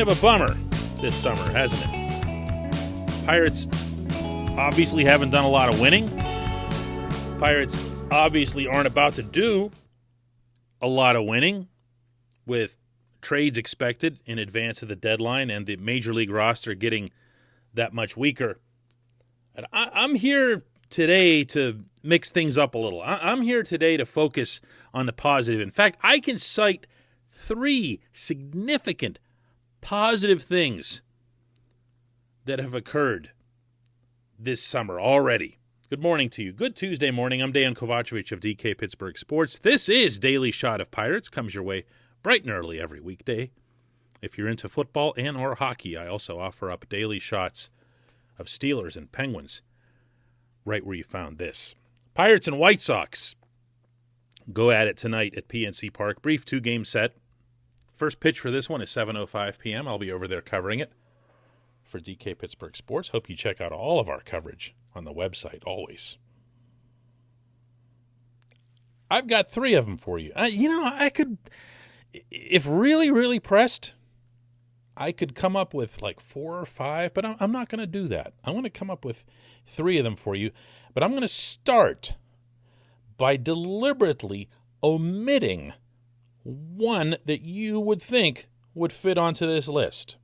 kind of a bummer this summer, hasn't it? Pirates obviously haven't done a lot of winning. Pirates obviously aren't about to do a lot of winning with trades expected in advance of the deadline and the Major League roster getting that much weaker. And I'm here today to mix things up a little. I'm here today to focus on the positive. In fact, I can cite 3 significant positive things that have occurred this summer already. Good morning to you. Good Tuesday morning. I'm Dan Kovacevic of DK Pittsburgh Sports. This is Daily Shot of Pirates. Comes your way bright and early every weekday. If you're into football and or hockey, I also offer up daily shots of Steelers and Penguins right where you found this. Pirates and White Sox go at it tonight at PNC Park. Brief 2-game set. First pitch for this one is 7:05 p.m. I'll be over there covering it for DK Pittsburgh Sports. Hope you check out all of our coverage on the website always. I've got 3 of them for you. I could, if really pressed, I could come up with like 4 or 5, but I'm not going to do that. I'm going to come up with 3 of them for you, but I'm going to start by deliberately omitting one that you would think would fit onto this list,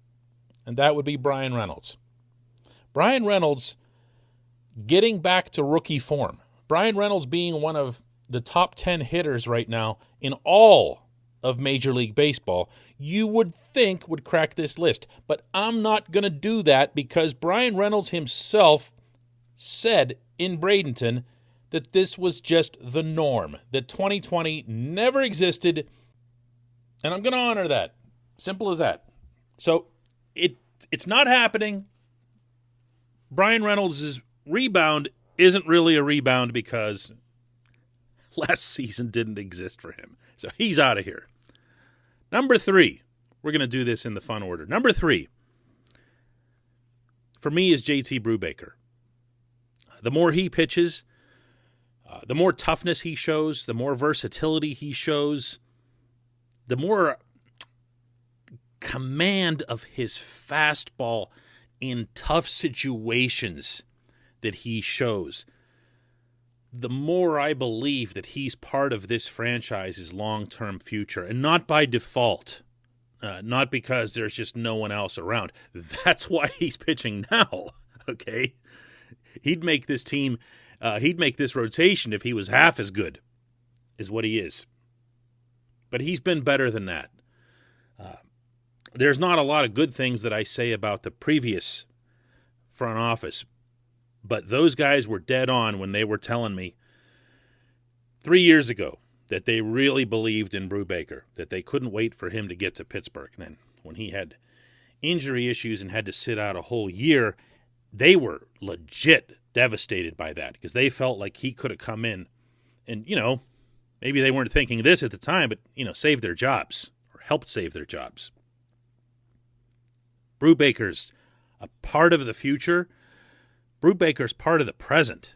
and that would be Bryan Reynolds. Bryan Reynolds getting back to rookie form. Bryan Reynolds being one of the top 10 hitters right now in all of Major League Baseball, you would think would crack this list. But I'm not going to do that because Bryan Reynolds himself said in Bradenton that this was just the norm, that 2020 never existed, and I'm going to honor that. Simple as that. So it's not happening. Bryan Reynolds' rebound isn't really a rebound because last season didn't exist for him. So he's out of here. Number 3, we're going to do this in the fun order. Number 3, for me, is JT Brubaker. The more he pitches, the more toughness he shows, the more versatility he shows, the more command of his fastball in tough situations that he shows, the more I believe that he's part of this franchise's long-term future, and not by default, not because there's just no one else around. That's why he's pitching now, okay? He'd make this team, he'd make this rotation if he was half as good as what he is. But he's been better than that. There's not a lot of good things that I say about the previous front office, but those guys were dead on when they were telling me 3 years ago that they really believed in Brubaker, that they couldn't wait for him to get to Pittsburgh. And then when he had injury issues and had to sit out a whole year, they were legit devastated by that because they felt like he could have come in and, maybe they weren't thinking this at the time, but, saved their jobs or helped save their jobs. Brubaker's a part of the future. Brubaker's part of the present.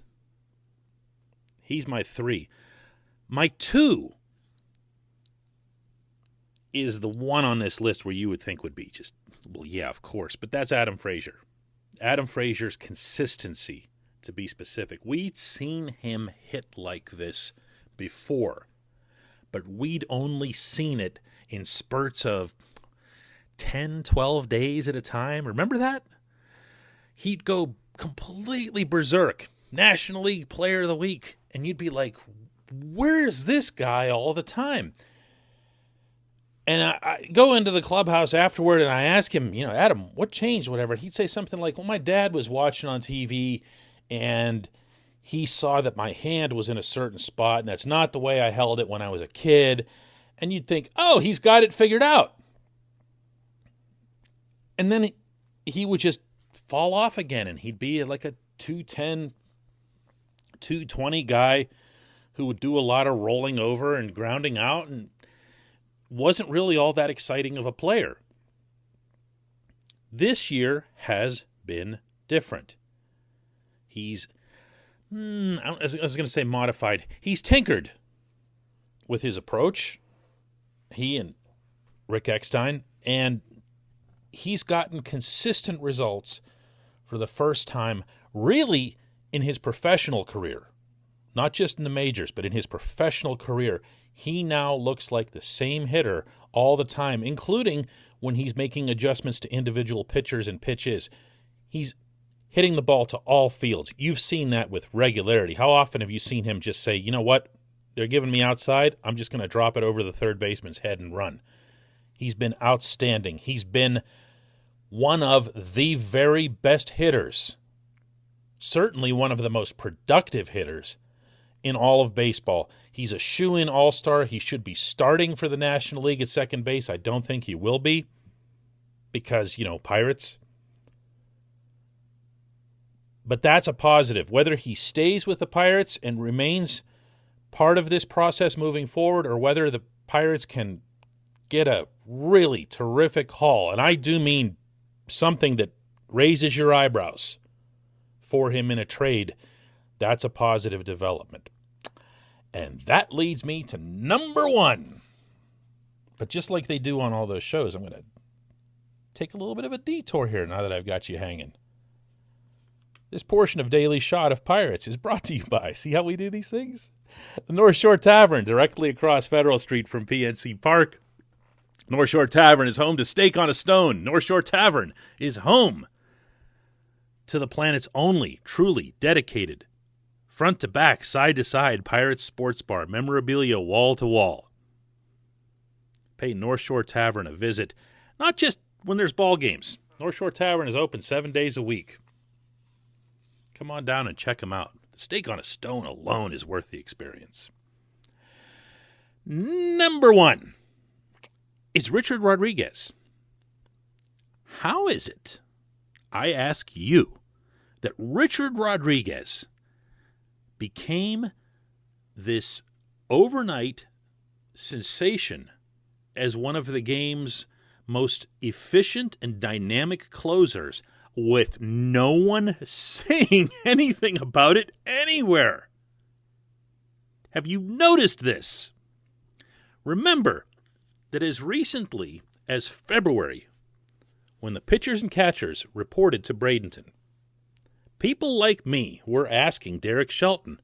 He's my 3. My 2 is the one on this list where you would think would be just, well, yeah, of course, but that's Adam Frazier. Adam Frazier's consistency, to be specific. We'd seen him hit like this before, but we'd only seen it in spurts of 10, 12 days at a time. Remember that? He'd go completely berserk, National League Player of the Week, and you'd be like, where's this guy all the time? And I go into the clubhouse afterward and I ask him, Adam, what changed, whatever? He'd say something like, well, my dad was watching on TV and he saw that my hand was in a certain spot and that's not the way I held it when I was a kid. And you'd think, oh, he's got it figured out. And then he would just fall off again, and he'd be like a 210, 220 guy who would do a lot of rolling over and grounding out and wasn't really all that exciting of a player. This year has been different. He's, I was going to say modified. He's tinkered with his approach, he and Rick Eckstein, and he's gotten consistent results for the first time, really, in his professional career. Not just in the majors, but in his professional career. He now looks like the same hitter all the time, including when he's making adjustments to individual pitchers and pitches. He's hitting the ball to all fields. You've seen that with regularity. How often have you seen him just say, you know what, they're giving me outside, I'm just going to drop it over the third baseman's head and run. He's been outstanding. He's been one of the very best hitters, certainly one of the most productive hitters in all of baseball. He's a shoo-in all-star. He should be starting for the National League at second base. I don't think he will be because, Pirates. But that's a positive. Whether he stays with the Pirates and remains part of this process moving forward, or whether the Pirates can get a really terrific haul, and I do mean something that raises your eyebrows for him in a trade, that's a positive development. And that leads me to number one. But just like they do on all those shows, I'm going to take a little bit of a detour here now that I've got you hanging. This portion of Daily Shot of Pirates is brought to you by, see how we do these things? The North Shore Tavern, directly across Federal Street from PNC Park. North Shore Tavern is home to Steak on a Stone. North Shore Tavern is home to the planet's only truly dedicated, front to back, side to side Pirates sports bar, memorabilia wall to wall. Pay North Shore Tavern a visit, not just when there's ball games. North Shore Tavern is open 7 days a week. Come on down and check them out. The Steak on a Stone alone is worth the experience. Number one is Richard Rodriguez. How is it, I ask you, that Richard Rodriguez became this overnight sensation as one of the game's most efficient and dynamic closers with no one saying anything about it anywhere? Have you noticed this? Remember that as recently as February, when the pitchers and catchers reported to Bradenton, people like me were asking Derek Shelton,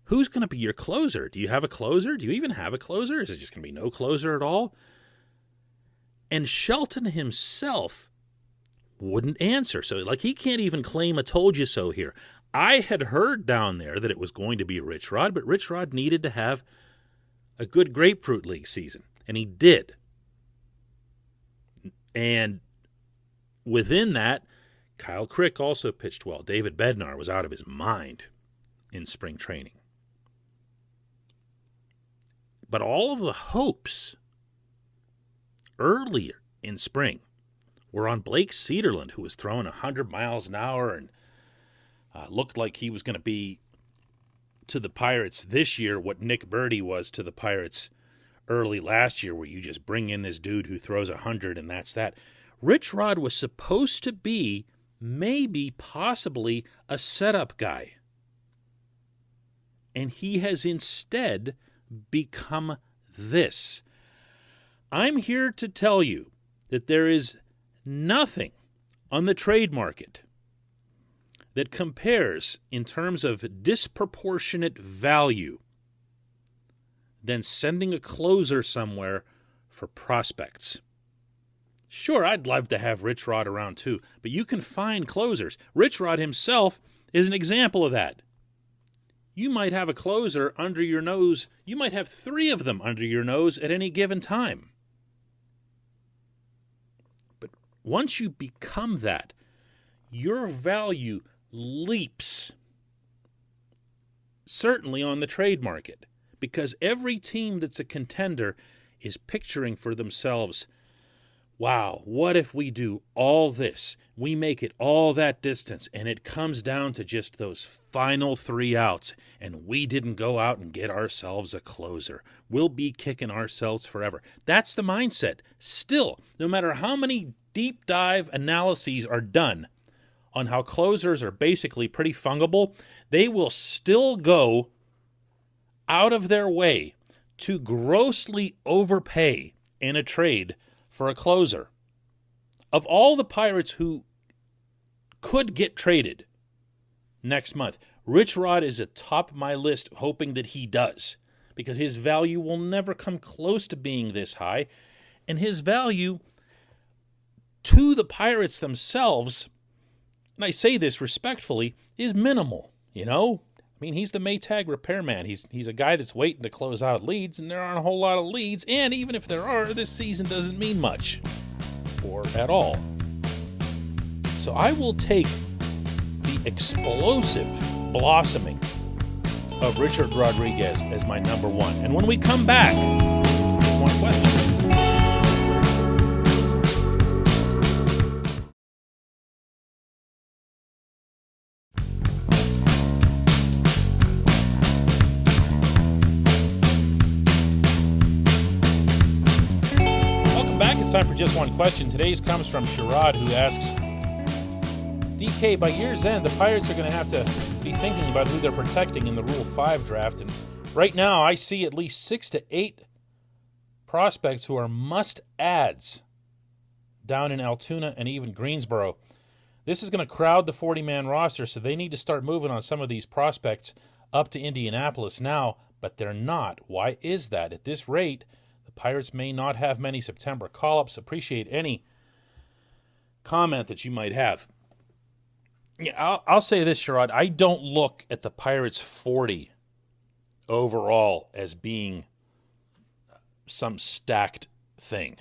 who's going to be your closer? Do you have a closer? Do you even have a closer? Is it just going to be no closer at all? And Shelton himself wouldn't answer. So, he can't even claim a told you so here. I had heard down there that it was going to be Rich Rod, but Rich Rod needed to have a good Grapefruit League season, and he did. And within that, Kyle Crick also pitched well. David Bednar was out of his mind in spring training. But all of the hopes earlier in spring were on Blake Cederland, who was throwing 100 miles an hour and looked like he was going to be to the Pirates this year what Nick Birdie was to the Pirates early last year, where you just bring in this dude who throws 100 and that's that. Rich Rod was supposed to be maybe, possibly, a setup guy. And he has instead become this. I'm here to tell you that there is nothing on the trade market that compares in terms of disproportionate value than sending a closer somewhere for prospects. Sure, I'd love to have Rich Rod around too, but you can find closers. Rich Rod himself is an example of that. You might have a closer under your nose. You might have 3 of them under your nose at any given time. But once you become that, your value leaps, certainly on the trade market, because every team that's a contender is picturing for themselves, wow, what if we do all this? We make it all that distance, and it comes down to just those final 3 outs, and we didn't go out and get ourselves a closer. We'll be kicking ourselves forever. That's the mindset. Still, no matter how many deep dive analyses are done on how closers are basically pretty fungible, they will still go out of their way to grossly overpay in a trade for a closer. Of all the Pirates who could get traded next month, Rich Rod is atop my list, hoping that he does, because his value will never come close to being this high, and his value to the Pirates themselves, and I say this respectfully, is minimal, you know? I mean, he's the Maytag repairman. He's a guy that's waiting to close out leads, and there aren't a whole lot of leads, and even if there are, this season doesn't mean much, or at all. So I will take the explosive blossoming of Richard Rodriguez as my number one. And when we come back, just one question. Welcome back. It's time for Just One Question. Today's comes from Sherrod, who asks, DK, by year's end, the Pirates are going to have to be thinking about who they're protecting in the Rule 5 draft. And right now, I see at least 6 to 8 prospects who are must-adds down in Altoona and even Greensboro. This is going to crowd the 40-man roster, so they need to start moving on some of these prospects up to Indianapolis now, but they're not. Why is that? At this rate, the Pirates may not have many September call-ups. Appreciate any comment that you might have. Yeah, I'll say this, Sherrod. I don't look at the Pirates 40 overall as being some stacked thing.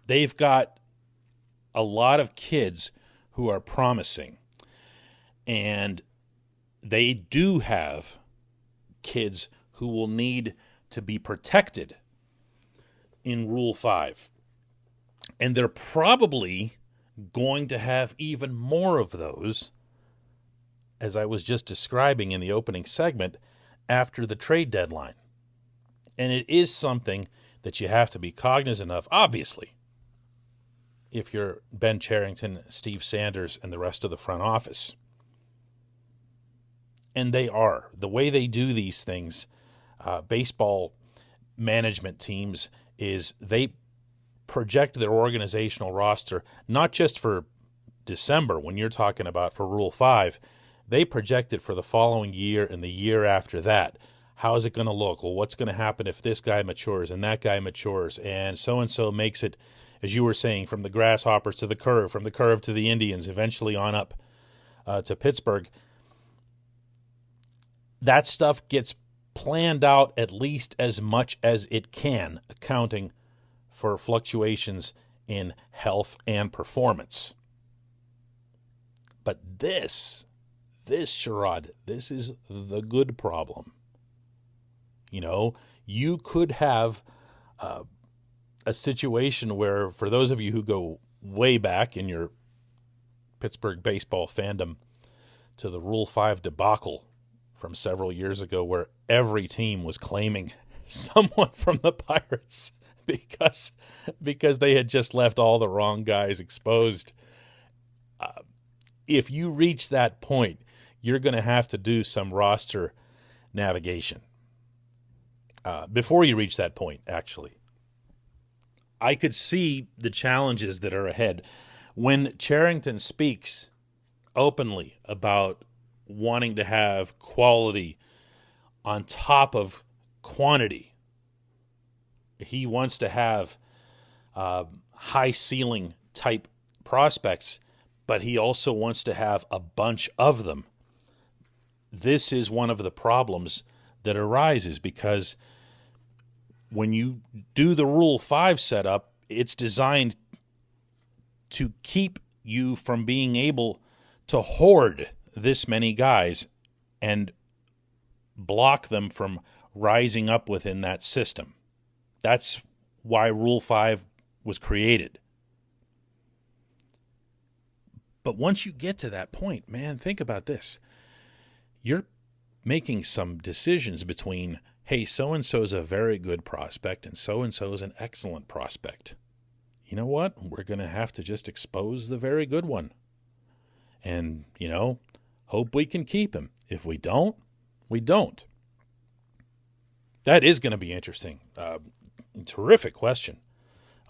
They've got a lot of kids who are promising, and they do have kids who will need to be protected in Rule 5. And they're probably going to have even more of those, as I was just describing in the opening segment, after the trade deadline. And it is something that you have to be cognizant of, obviously, if you're Ben Cherington, Steve Sanders, and the rest of the front office. And they are. The way they do these things, baseball management teams, is they project their organizational roster, not just for December, when you're talking about for Rule 5, they project it for the following year and the year after that. How is it going to look? Well, what's going to happen if this guy matures and that guy matures? And so makes it, as you were saying, from the Grasshoppers to the Curve, from the Curve to the Indians, eventually on up to Pittsburgh. That stuff gets planned out at least as much as it can, accounting for fluctuations in health and performance. But this, Sherrod, this is the good problem. You know, you could have a situation where, for those of you who go way back in your Pittsburgh baseball fandom to the Rule 5 debacle from several years ago, where every team was claiming someone from the Pirates because they had just left all the wrong guys exposed. If you reach that point, you're going to have to do some roster navigation. Before you reach that point, actually, I could see the challenges that are ahead. When Cherington speaks openly about wanting to have quality on top of quantity, he wants to have high ceiling type prospects, but he also wants to have a bunch of them. This is one of the problems that arises, because when you do the Rule 5 setup, it's designed to keep you from being able to hoard this many guys and block them from rising up within that system. That's why Rule 5 was created. But once you get to that point, man, think about this. You're making some decisions between, hey, so-and-so's a very good prospect and so-and-so's an excellent prospect. You know what? We're going to have to just expose the very good one. And, hope we can keep him. If we don't, we don't. That is going to be interesting. Terrific question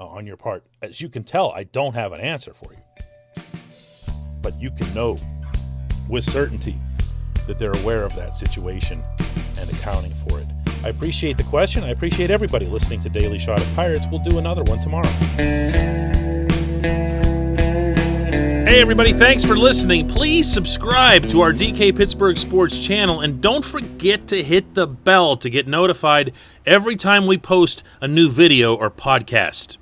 on your part. As you can tell, I don't have an answer for you. But you can know with certainty that they're aware of that situation and accounting for it. I appreciate the question. I appreciate everybody listening to Daily Shot of Pirates. We'll do another one tomorrow. Hey everybody, thanks for listening. Please subscribe to our DK Pittsburgh Sports channel, and don't forget to hit the bell to get notified every time we post a new video or podcast.